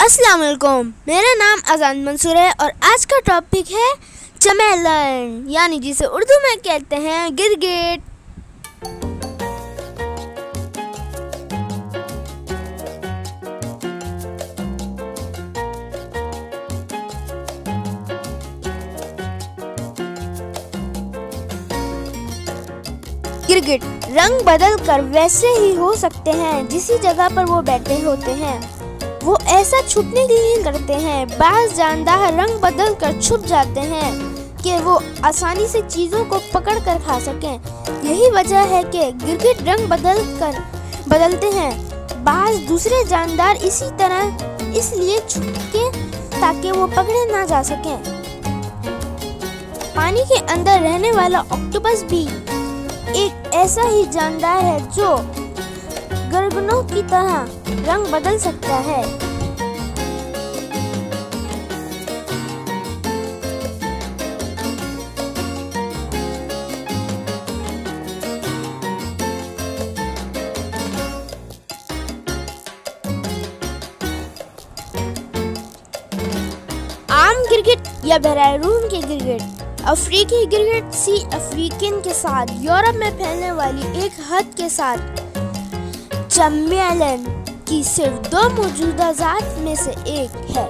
अस्सलाम वालेकुम, मेरा नाम अजान मंसूर है और आज का टॉपिक है चमेलन, यानी जिसे उर्दू में कहते हैं गिरगिट। गिरगिट रंग बदल कर वैसे ही हो सकते हैं जिसी जगह पर वो बैठे होते हैं। वो ऐसा छुपने के लिए करते हैं। बाज़ जानदार रंग बदल कर छुप जाते हैं कि वो आसानी से चीज़ों को पकड़ कर खा सकें। यही वजह है कि गिरगिट रंग बदलते हैं। बाज़ दूसरे जानदार इसी तरह इसलिए छुपके ताकि वो पकड़े ना जा सकें। पानी के अंदर रहने वाला ऑक्टोपस भी एक ऐसा ही जानदार है जो गर्दनों की तरह रंग बदल सकता है। आम गिरगिट या बहराइरून के गिरगिट, अफ्रीकी गिरगिट सी अफ्रीकन के साथ यूरोप में फैलने वाली एक हद के साथ चमेलन की सिर्फ दो मौजूदा जात में से एक है।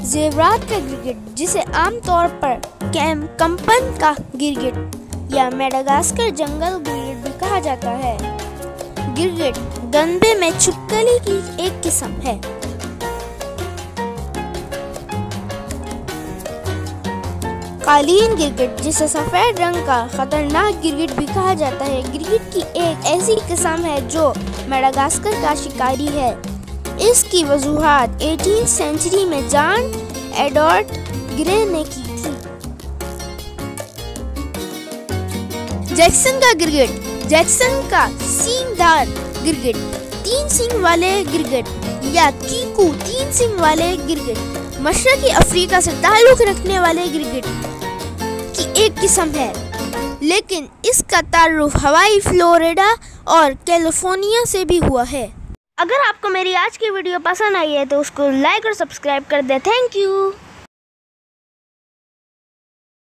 ज़ेवरात का गिरगिट, जिसे आमतौर पर कंपन का गिरगिट या मेडागास्कर जंगल गिरगिट भी कहा जाता है, गिरगिट गंदे में छिपकली की एक किस्म है। कालीन गिरगिट, जिसे सफेद रंग का खतरनाक गिरगिट भी कहा जाता है, गिरगिट की एक ऐसी किस्म है जो मेडागास्कर का शिकारी है। इसकी वजूहात 18वीं सेंचुरी में जॉन एडवर्ड ग्रे ने की थी। जैक्सन का गिरगिट, जैक्सन का सींगदार गिरगिट, 3 सींग वाले गिरगिट या कीकू 3 सींग वाले गिरगिट, मशरकी अफ्रीका से ताल्लुक रखने वाले गिरगिट की एक किस्म है, लेकिन इसका ताल्लुक हवाई, फ्लोरिडा और कैलिफोर्निया से भी हुआ है। अगर आपको मेरी आज की वीडियो पसंद आई है तो उसको लाइक और सब्सक्राइब कर दे। Thank you.